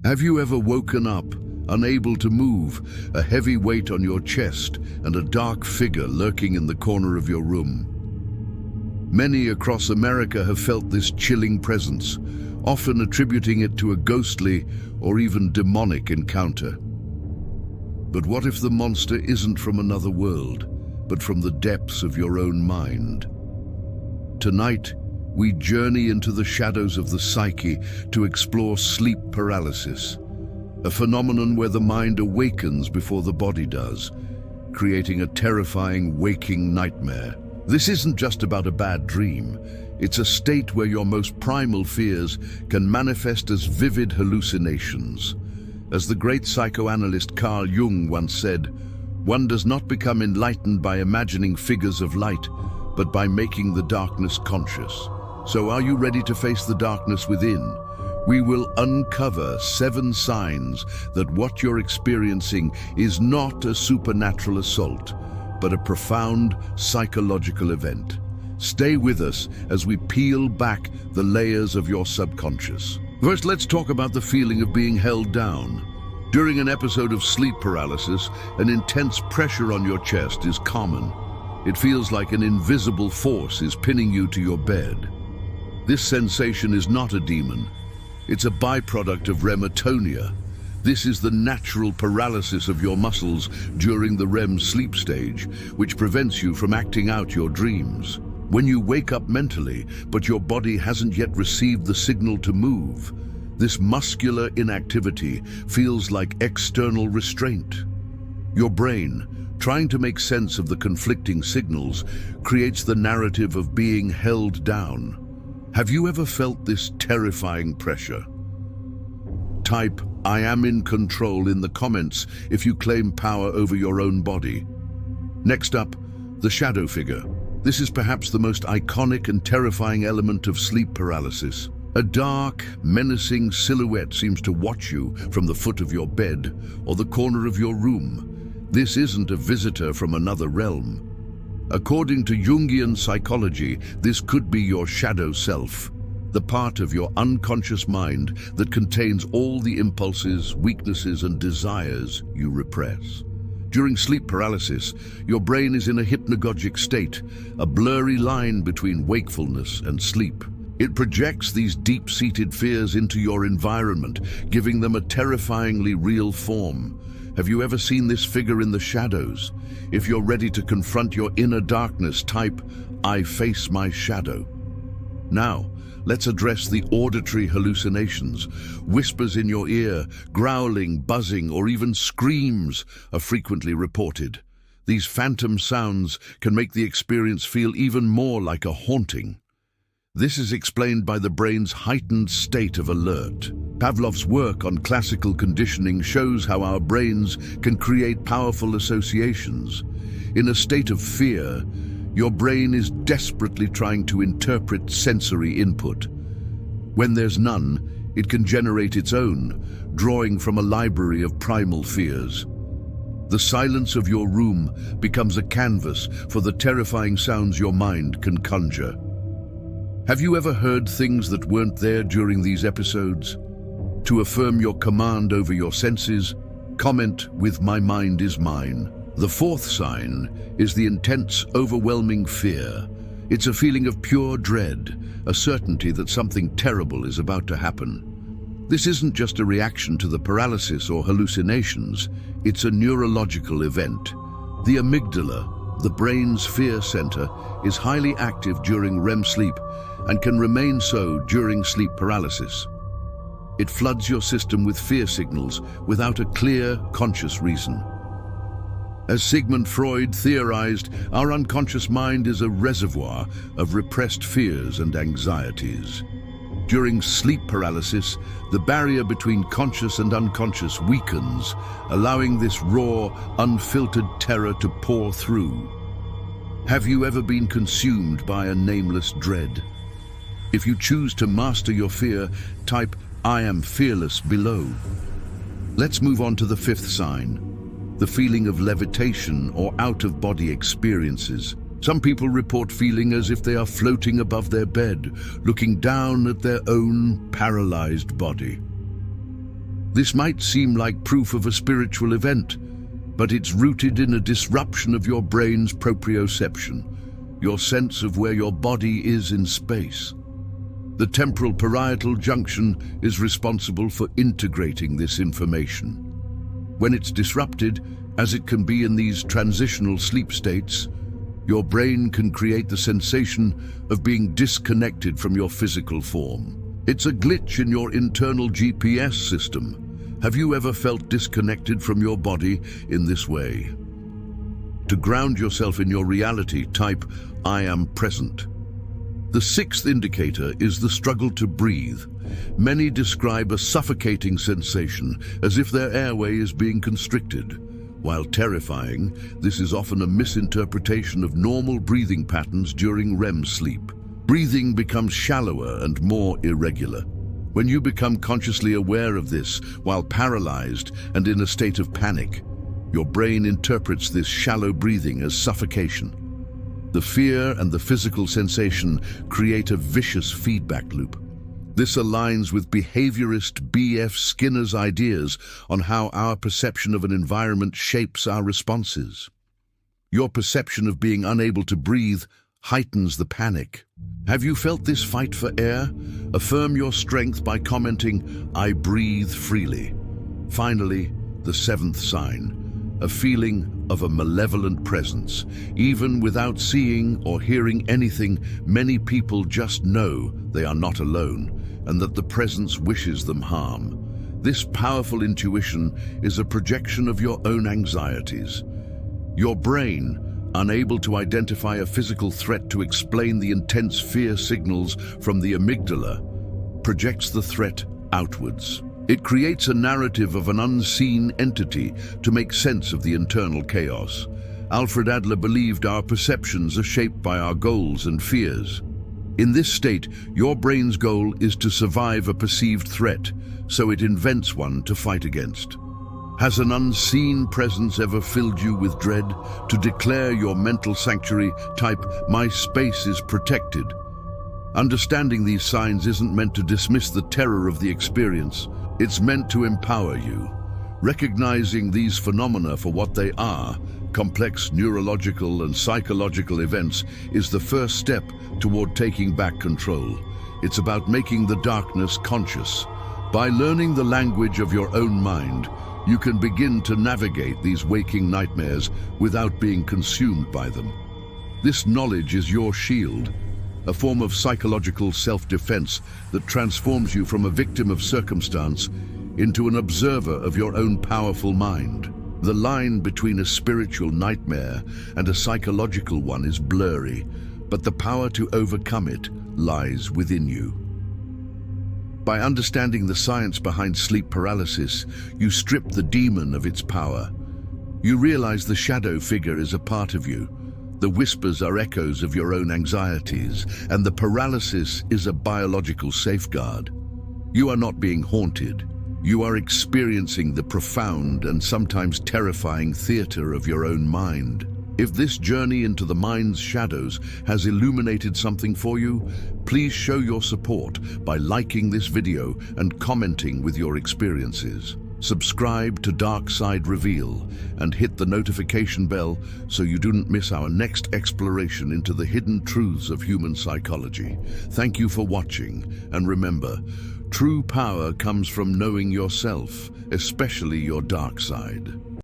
Have you ever woken up, unable to move, a heavy weight on your chest and a dark figure lurking in the corner of your room? Many across America have felt this chilling presence, often attributing it to a ghostly or even demonic encounter. But what if the monster isn't from another world, but from the depths of your own mind? Tonight, we journey into the shadows of the psyche to explore sleep paralysis, a phenomenon where the mind awakens before the body does, creating a terrifying waking nightmare. This isn't just about a bad dream. It's a state where your most primal fears can manifest as vivid hallucinations. As the great psychoanalyst Carl Jung once said, "One does not become enlightened by imagining figures of light, but by making the darkness conscious." So are you ready to face the darkness within? We will uncover 7 signs that what you're experiencing is not a supernatural assault, but a profound psychological event. Stay with us as we peel back the layers of your subconscious. First, let's talk about the feeling of being held down. During an episode of sleep paralysis, an intense pressure on your chest is common. It feels like an invisible force is pinning you to your bed. This sensation is not a demon. It's a byproduct of rematonia. This is the natural paralysis of your muscles during the REM sleep stage, which prevents you from acting out your dreams. When you wake up mentally, but your body hasn't yet received the signal to move, this muscular inactivity feels like external restraint. Your brain, trying to make sense of the conflicting signals, creates the narrative of being held down. Have you ever felt this terrifying pressure? Type "I am in control" in the comments if you claim power over your own body. Next up, the shadow figure. This is perhaps the most iconic and terrifying element of sleep paralysis. A dark, menacing silhouette seems to watch you from the foot of your bed or the corner of your room. This isn't a visitor from another realm. According to Jungian psychology, this could be your shadow self, the part of your unconscious mind that contains all the impulses, weaknesses, and desires you repress. During sleep paralysis, your brain is in a hypnagogic state, a blurry line between wakefulness and sleep. It projects these deep-seated fears into your environment, giving them a terrifyingly real form. Have you ever seen this figure in the shadows? If you're ready to confront your inner darkness, type "I face my shadow." Now, let's address the auditory hallucinations. Whispers in your ear, growling, buzzing, or even screams are frequently reported. These phantom sounds can make the experience feel even more like a haunting. This is explained by the brain's heightened state of alert. Pavlov's work on classical conditioning shows how our brains can create powerful associations. In a state of fear, your brain is desperately trying to interpret sensory input. When there's none, it can generate its own, drawing from a library of primal fears. The silence of your room becomes a canvas for the terrifying sounds your mind can conjure. Have you ever heard things that weren't there during these episodes? To affirm your command over your senses, comment with "My mind is mine." The 4th sign is the intense, overwhelming fear. It's a feeling of pure dread, a certainty that something terrible is about to happen. This isn't just a reaction to the paralysis or hallucinations, it's a neurological event. The amygdala, the brain's fear center, is highly active during REM sleep and can remain so during sleep paralysis. It floods your system with fear signals without a clear, conscious reason. As Sigmund Freud theorized, our unconscious mind is a reservoir of repressed fears and anxieties. During sleep paralysis, the barrier between conscious and unconscious weakens, allowing this raw, unfiltered terror to pour through. Have you ever been consumed by a nameless dread? If you choose to master your fear, type "I am fearless" below. Let's move on to the 5th sign, the feeling of levitation or out-of-body experiences. Some people report feeling as if they are floating above their bed, looking down at their own paralyzed body. This might seem like proof of a spiritual event, but it's rooted in a disruption of your brain's proprioception, your sense of where your body is in space. The temporal parietal junction is responsible for integrating this information. When it's disrupted, as it can be in these transitional sleep states, your brain can create the sensation of being disconnected from your physical form. It's a glitch in your internal GPS system. Have you ever felt disconnected from your body in this way? To ground yourself in your reality, type, "I am present." The sixth indicator is the struggle to breathe. Many describe a suffocating sensation, as if their airway is being constricted. While terrifying, this is often a misinterpretation of normal breathing patterns during REM sleep. Breathing becomes shallower and more irregular. When you become consciously aware of this while paralyzed and in a state of panic, your brain interprets this shallow breathing as suffocation. The fear and the physical sensation create a vicious feedback loop. This aligns with behaviorist B.F. Skinner's ideas on how our perception of an environment shapes our responses. Your perception of being unable to breathe heightens the panic. Have you felt this fight for air? Affirm your strength by commenting, "I breathe freely." Finally, the seventh sign, a feeling of a malevolent presence. Even without seeing or hearing anything, many people just know they are not alone and that the presence wishes them harm. This powerful intuition is a projection of your own anxieties. Your brain, unable to identify a physical threat to explain the intense fear signals from the amygdala, projects the threat outwards. It creates a narrative of an unseen entity to make sense of the internal chaos. Alfred Adler believed our perceptions are shaped by our goals and fears. In this state, your brain's goal is to survive a perceived threat, so it invents one to fight against. Has an unseen presence ever filled you with dread? To declare your mental sanctuary, type, "My space is protected." Understanding these signs isn't meant to dismiss the terror of the experience. It's meant to empower you. Recognizing these phenomena for what they are, complex neurological and psychological events, is the first step toward taking back control. It's about making the darkness conscious. By learning the language of your own mind, you can begin to navigate these waking nightmares without being consumed by them. This knowledge is your shield, a form of psychological self-defense that transforms you from a victim of circumstance into an observer of your own powerful mind. The line between a spiritual nightmare and a psychological one is blurry, but the power to overcome it lies within you. By understanding the science behind sleep paralysis, you strip the demon of its power. You realize the shadow figure is a part of you. The whispers are echoes of your own anxieties, and the paralysis is a biological safeguard. You are not being haunted. You are experiencing the profound and sometimes terrifying theater of your own mind. If this journey into the mind's shadows has illuminated something for you, please show your support by liking this video and commenting with your experiences. Subscribe to Dark Side Reveal and hit the notification bell so you don't miss our next exploration into the hidden truths of human psychology. Thank you for watching, and remember, true power comes from knowing yourself, especially your dark side.